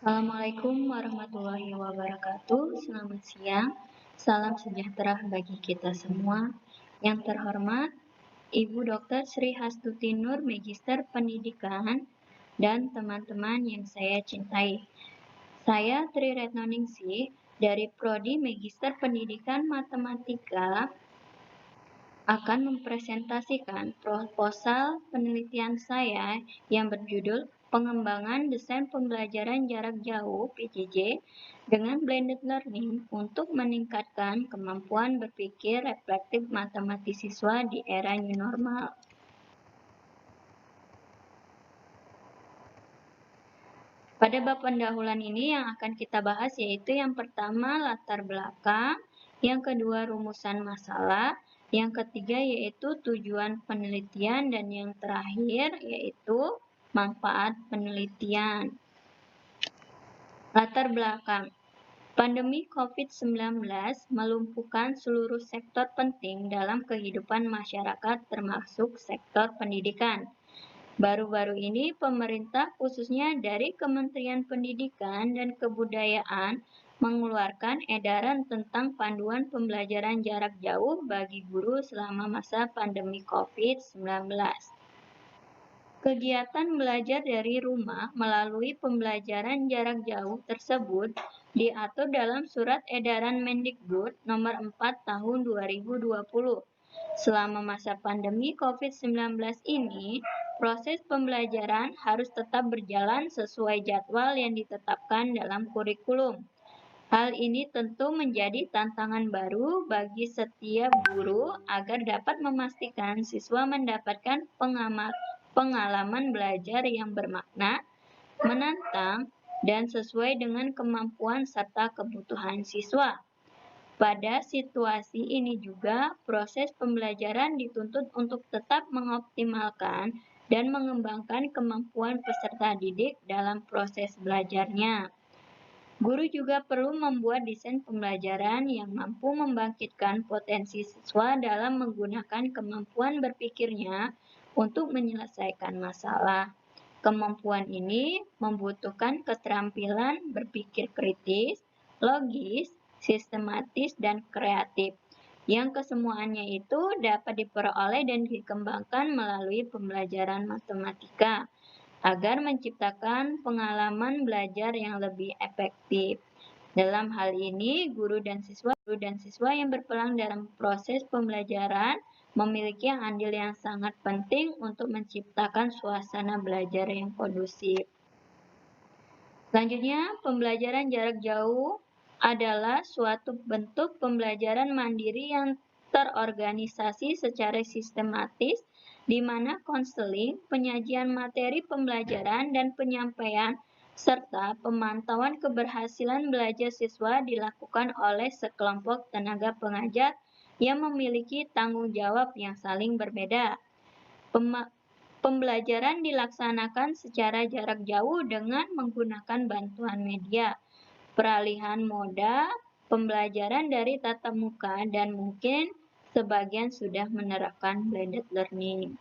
Assalamualaikum warahmatullahi wabarakatuh. Selamat siang. Salam sejahtera bagi kita semua. Yang terhormat, Ibu Dr. Sri Hastuti Nur, Magister Pendidikan, dan teman-teman yang saya cintai. Saya Tri Retnoningsih dari Prodi Magister Pendidikan Matematika akan mempresentasikan proposal penelitian saya yang berjudul Pengembangan Desain Pembelajaran Jarak Jauh (PJJ) dengan Blended Learning untuk meningkatkan kemampuan berpikir reflektif matematis siswa di era new normal. Pada bab pendahuluan ini yang akan kita bahas yaitu yang pertama latar belakang, yang kedua rumusan masalah, yang ketiga yaitu tujuan penelitian, dan yang terakhir yaitu manfaat penelitian. Latar belakang. Pandemi COVID-19 melumpuhkan seluruh sektor penting dalam kehidupan masyarakat termasuk sektor pendidikan. Baru-baru ini pemerintah khususnya dari Kementerian Pendidikan dan Kebudayaan mengeluarkan edaran tentang panduan pembelajaran jarak jauh bagi guru selama masa pandemi COVID-19. Kegiatan belajar dari rumah melalui pembelajaran jarak jauh tersebut diatur dalam Surat Edaran Mendikbud Nomor 4 Tahun 2020. Selama masa pandemi COVID-19 ini, proses pembelajaran harus tetap berjalan sesuai jadwal yang ditetapkan dalam kurikulum. Hal ini tentu menjadi tantangan baru bagi setiap guru agar dapat memastikan siswa mendapatkan pengalaman belajar yang bermakna, menantang, dan sesuai dengan kemampuan serta kebutuhan siswa. Pada situasi ini juga, proses pembelajaran dituntut untuk tetap mengoptimalkan dan mengembangkan kemampuan peserta didik dalam proses belajarnya. Guru juga perlu membuat desain pembelajaran yang mampu membangkitkan potensi siswa dalam menggunakan kemampuan berpikirnya untuk menyelesaikan masalah. Kemampuan ini membutuhkan keterampilan berpikir kritis, logis, sistematis, dan kreatif, yang kesemuanya itu dapat diperoleh dan dikembangkan melalui pembelajaran matematika agar menciptakan pengalaman belajar yang lebih efektif. Dalam hal ini, guru dan siswa yang berperan dalam proses pembelajaran memiliki andil yang sangat penting untuk menciptakan suasana belajar yang kondusif. Selanjutnya, pembelajaran jarak jauh adalah suatu bentuk pembelajaran mandiri yang terorganisasi secara sistematis, di mana konseling, penyajian materi pembelajaran, dan penyampaian serta pemantauan keberhasilan belajar siswa dilakukan oleh sekelompok tenaga pengajar yang memiliki tanggung jawab yang saling berbeda. Pembelajaran dilaksanakan secara jarak jauh dengan menggunakan bantuan media, peralihan moda, pembelajaran dari tatap muka, dan mungkin sebagian sudah menerapkan blended learning.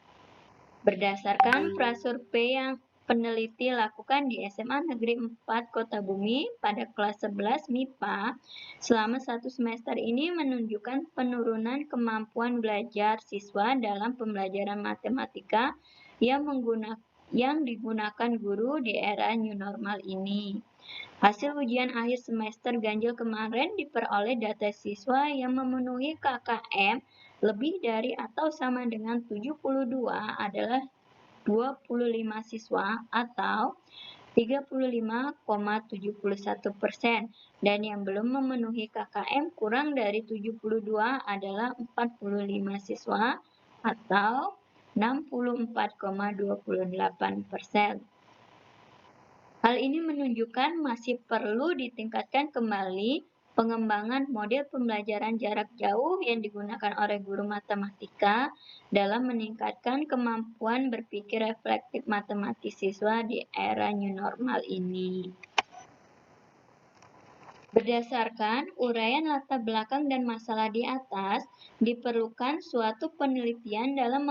Berdasarkan prasurvei yang peneliti lakukan di SMA Negeri 4 Kota Bumi pada kelas 11 MIPA, selama 1 semester ini menunjukkan penurunan kemampuan belajar siswa dalam pembelajaran matematika yang digunakan guru di era new normal ini. Hasil ujian akhir semester ganjil kemarin diperoleh data siswa yang memenuhi KKM lebih dari atau sama dengan 72 adalah 25 siswa atau 35,71%, dan yang belum memenuhi KKM kurang dari 72 adalah 45 siswa atau 64,28%. Hal ini menunjukkan masih perlu ditingkatkan kembali pengembangan model pembelajaran jarak jauh yang digunakan oleh guru matematika dalam meningkatkan kemampuan berpikir reflektif matematis siswa di era new normal ini. Berdasarkan uraian latar belakang dan masalah di atas, diperlukan suatu penelitian dalam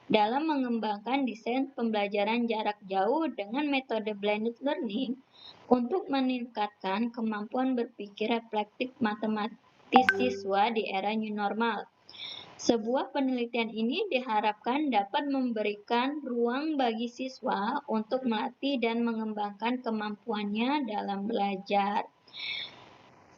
dalam mengembangkan desain pembelajaran jarak jauh dengan metode blended learning untuk meningkatkan kemampuan berpikir reflektif matematis siswa di era new normal. Sebuah penelitian ini diharapkan dapat memberikan ruang bagi siswa untuk melatih dan mengembangkan kemampuannya dalam belajar.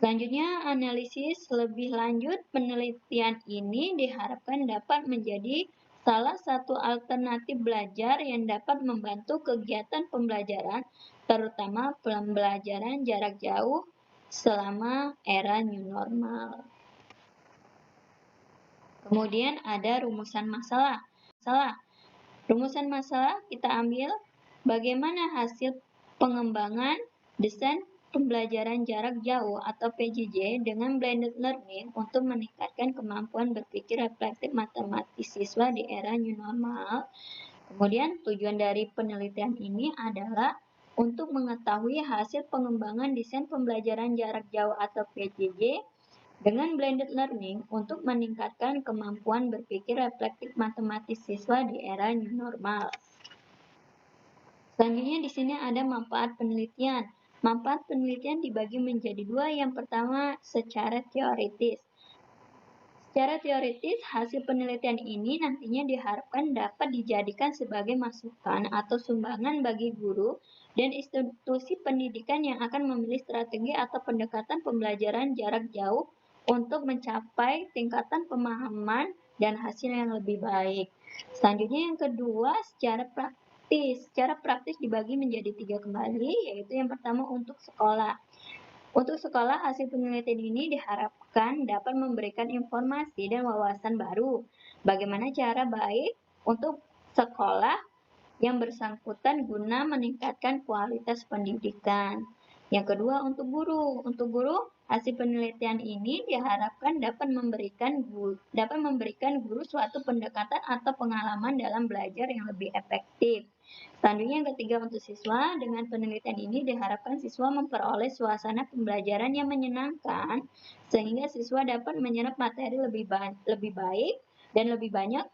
Selanjutnya, analisis lebih lanjut penelitian ini diharapkan dapat menjadi salah satu alternatif belajar yang dapat membantu kegiatan pembelajaran, terutama pembelajaran jarak jauh selama era new normal. Kemudian ada rumusan masalah. Rumusan masalah kita ambil bagaimana hasil pengembangan desain pembelajaran jarak jauh atau PJJ dengan blended learning untuk meningkatkan kemampuan berpikir reflektif matematis siswa di era new normal. Kemudian tujuan dari penelitian ini adalah untuk mengetahui hasil pengembangan desain pembelajaran jarak jauh atau PJJ dengan blended learning untuk meningkatkan kemampuan berpikir reflektif matematis siswa di era new normal. Selanjutnya di sini ada manfaat penelitian. Manfaat penelitian dibagi menjadi dua. Yang pertama secara teoritis. Secara teoritis, hasil penelitian ini nantinya diharapkan dapat dijadikan sebagai masukan atau sumbangan bagi guru dan institusi pendidikan yang akan memilih strategi atau pendekatan pembelajaran jarak jauh untuk mencapai tingkatan pemahaman dan hasil yang lebih baik. Selanjutnya yang kedua, secara praktis. Secara praktis dibagi menjadi 3 kembali, yaitu yang pertama untuk sekolah. Untuk sekolah, hasil penelitian ini diharapkan dapat memberikan informasi dan wawasan baru. Bagaimana cara baik untuk sekolah yang bersangkutan guna meningkatkan kualitas pendidikan. Yang kedua, untuk guru. Untuk guru, hasil penelitian ini diharapkan dapat memberikan guru suatu pendekatan atau pengalaman dalam belajar yang lebih efektif. Selanjutnya yang ketiga untuk siswa, dengan penelitian ini diharapkan siswa memperoleh suasana pembelajaran yang menyenangkan sehingga siswa dapat menyerap materi lebih baik dan lebih banyak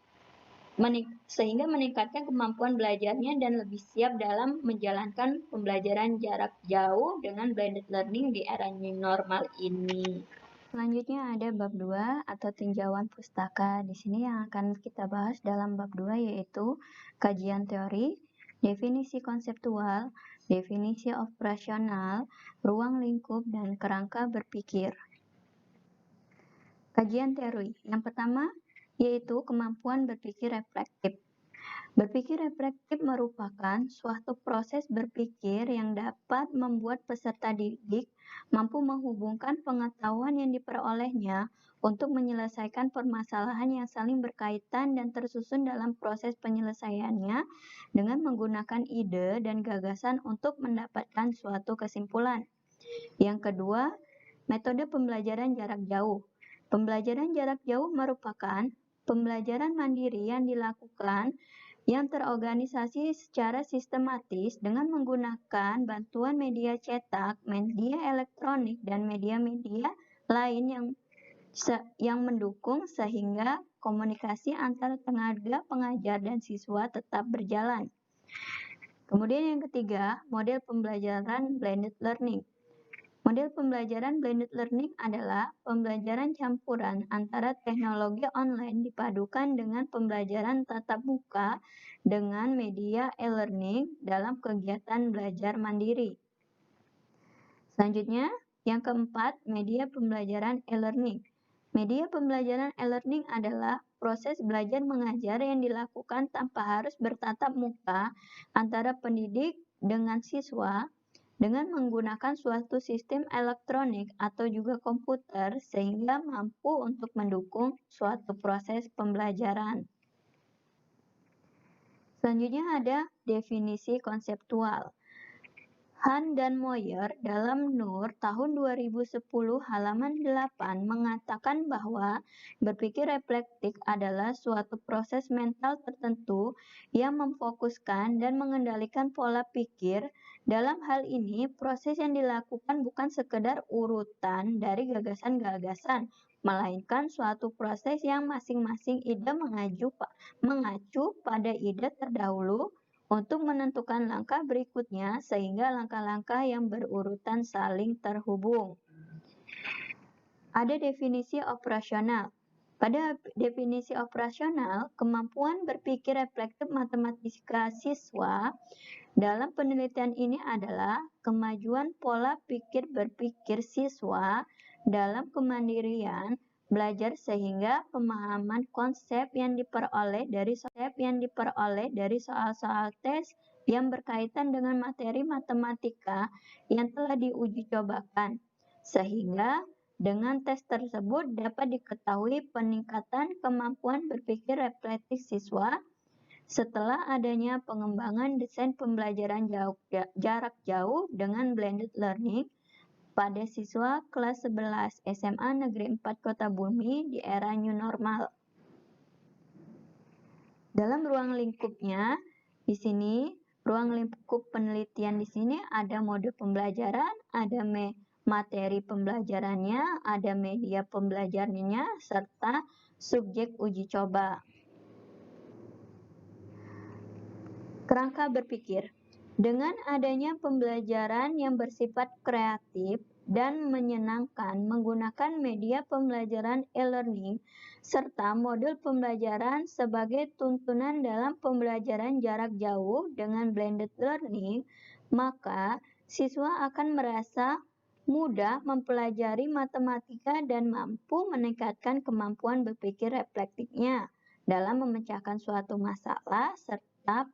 sehingga meningkatkan kemampuan belajarnya dan lebih siap dalam menjalankan pembelajaran jarak jauh dengan blended learning di era new normal ini. Selanjutnya ada bab 2 atau tinjauan pustaka. Di sini yang akan kita bahas dalam bab 2 yaitu kajian teori, definisi konseptual, definisi operasional, ruang lingkup, dan kerangka berpikir. Kajian teori. Yang pertama yaitu kemampuan berpikir reflektif. Berpikir reflektif merupakan suatu proses berpikir yang dapat membuat peserta didik mampu menghubungkan pengetahuan yang diperolehnya untuk menyelesaikan permasalahan yang saling berkaitan dan tersusun dalam proses penyelesaiannya dengan menggunakan ide dan gagasan untuk mendapatkan suatu kesimpulan. Yang kedua, metode pembelajaran jarak jauh. Pembelajaran jarak jauh merupakan pembelajaran mandiri yang dilakukan yang terorganisasi secara sistematis dengan menggunakan bantuan media cetak, media elektronik, dan media-media lain yang mendukung sehingga komunikasi antara tenaga pengajar dan siswa tetap berjalan. Kemudian yang ketiga, model pembelajaran blended learning. Model pembelajaran blended learning adalah pembelajaran campuran antara teknologi online dipadukan dengan pembelajaran tatap muka dengan media e-learning dalam kegiatan belajar mandiri. Selanjutnya, yang keempat, media pembelajaran e-learning. Media pembelajaran e-learning adalah proses belajar mengajar yang dilakukan tanpa harus bertatap muka antara pendidik dengan siswa dengan menggunakan suatu sistem elektronik atau juga komputer sehingga mampu untuk mendukung suatu proses pembelajaran. Selanjutnya ada definisi konseptual. Han dan Moyer dalam Nur tahun 2010 halaman 8 mengatakan bahwa berpikir reflektif adalah suatu proses mental tertentu yang memfokuskan dan mengendalikan pola pikir. Dalam hal ini, proses yang dilakukan bukan sekedar urutan dari gagasan-gagasan, melainkan suatu proses yang masing-masing ide mengacu pada ide terdahulu untuk menentukan langkah berikutnya sehingga langkah-langkah yang berurutan saling terhubung. Ada definisi operasional. Pada definisi operasional, kemampuan berpikir reflektif matematika siswa dalam penelitian ini adalah kemajuan pola pikir berpikir siswa dalam kemandirian belajar sehingga pemahaman konsep yang diperoleh dari soal-soal tes yang berkaitan dengan materi matematika yang telah diuji cobakan, sehingga dengan tes tersebut dapat diketahui peningkatan kemampuan berpikir reflektif siswa setelah adanya pengembangan desain pembelajaran jarak jauh dengan blended learning pada siswa kelas 11 SMA Negeri 4 Kota Bumi di era new normal. Dalam ruang lingkupnya, di sini ruang lingkup penelitian di sini ada mode pembelajaran, ada materi pembelajarannya, ada media pembelajarannya, serta subjek uji coba. Kerangka berpikir. Dengan adanya pembelajaran yang bersifat kreatif dan menyenangkan menggunakan media pembelajaran e-learning serta modul pembelajaran sebagai tuntunan dalam pembelajaran jarak jauh dengan blended learning, maka siswa akan merasa mudah mempelajari matematika dan mampu meningkatkan kemampuan berpikir reflektifnya dalam memecahkan suatu masalah serta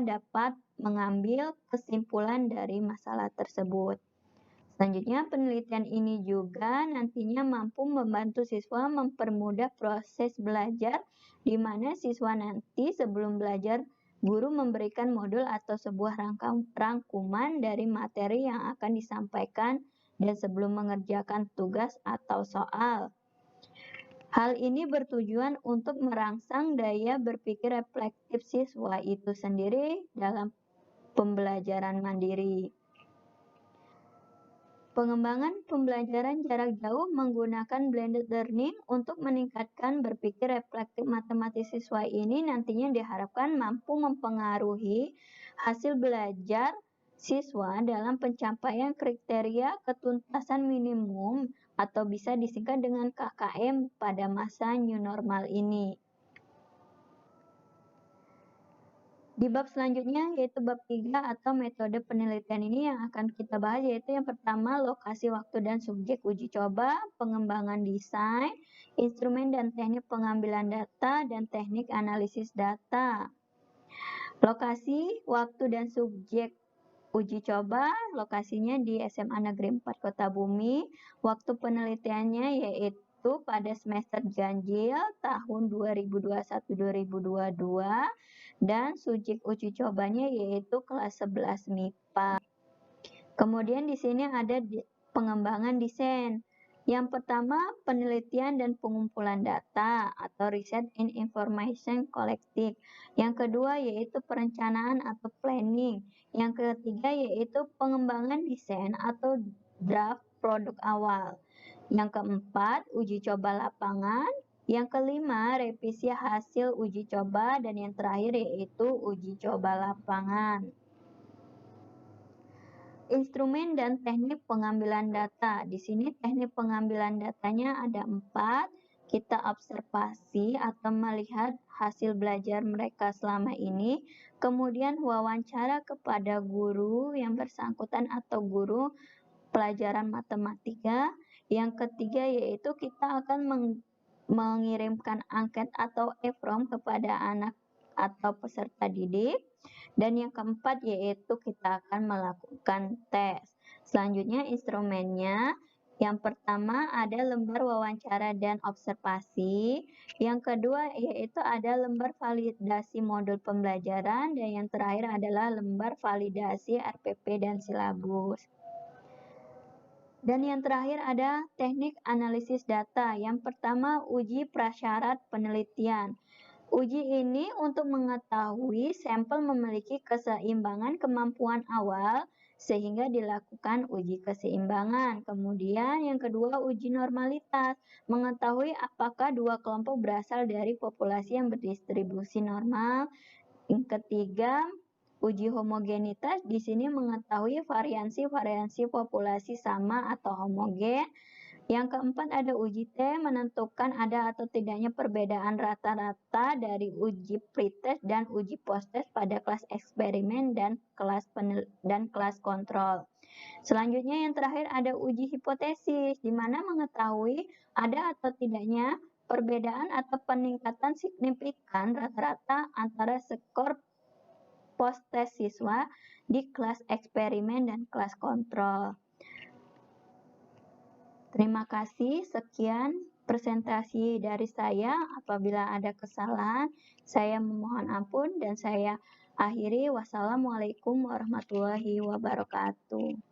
dapat mengambil kesimpulan dari masalah tersebut. Selanjutnya, penelitian ini juga nantinya mampu membantu siswa mempermudah proses belajar di mana siswa nanti sebelum belajar guru memberikan modul atau sebuah rangkuman dari materi yang akan disampaikan dan sebelum mengerjakan tugas atau soal. Hal ini bertujuan untuk merangsang daya berpikir reflektif siswa itu sendiri dalam pembelajaran mandiri. Pengembangan pembelajaran jarak jauh menggunakan blended learning untuk meningkatkan berpikir reflektif matematis siswa ini nantinya diharapkan mampu mempengaruhi hasil belajar siswa dalam pencapaian kriteria ketuntasan minimum atau bisa disingkat dengan KKM pada masa new normal ini. Di bab selanjutnya yaitu bab 3 atau metode penelitian ini yang akan kita bahas yaitu yang pertama lokasi, waktu, dan subjek uji coba, pengembangan desain, instrumen dan teknik pengambilan data, dan teknik analisis data. Lokasi, waktu, dan subjek uji coba, lokasinya di SMA Negeri 4 Kota Bumi, waktu penelitiannya yaitu pada semester ganjil tahun 2021-2022, dan subjek uji cobanya yaitu kelas 11 MIPA. Kemudian di sini ada pengembangan desain. Yang pertama, penelitian dan pengumpulan data atau research and information collecting. Yang kedua yaitu perencanaan atau planning. Yang ketiga yaitu pengembangan desain atau draft produk awal. Yang keempat, uji coba lapangan. Yang kelima, revisi hasil uji coba, dan yang terakhir yaitu uji coba lapangan. Instrumen dan teknik pengambilan data. Di sini teknik pengambilan datanya ada 4. Kita observasi atau melihat hasil belajar mereka selama ini. Kemudian wawancara kepada guru yang bersangkutan atau guru pelajaran matematika. Yang ketiga yaitu kita akan mengirimkan angket atau e-form kepada anak atau peserta didik. Dan yang keempat yaitu kita akan melakukan tes. Selanjutnya instrumennya. Yang pertama ada lembar wawancara dan observasi. Yang kedua yaitu ada lembar validasi modul pembelajaran. Dan yang terakhir adalah lembar validasi RPP dan silabus. Dan yang terakhir ada teknik analisis data. Yang pertama uji prasyarat penelitian. Uji ini untuk mengetahui sampel memiliki keseimbangan kemampuan awal sehingga dilakukan uji keseimbangan. Kemudian yang kedua, uji normalitas, mengetahui apakah dua kelompok berasal dari populasi yang berdistribusi normal. Yang ketiga, uji homogenitas, di sini mengetahui variansi populasi sama atau homogen. Yang keempat ada uji T, menentukan ada atau tidaknya perbedaan rata-rata dari uji pretest dan uji posttest pada kelas eksperimen dan kelas kontrol. Selanjutnya yang terakhir ada uji hipotesis, di mana mengetahui ada atau tidaknya perbedaan atau peningkatan signifikan rata-rata antara skor posttest siswa di kelas eksperimen dan kelas kontrol. Terima kasih, sekian presentasi dari saya. Apabila ada kesalahan, saya memohon ampun dan saya akhiri. Wassalamualaikum warahmatullahi wabarakatuh.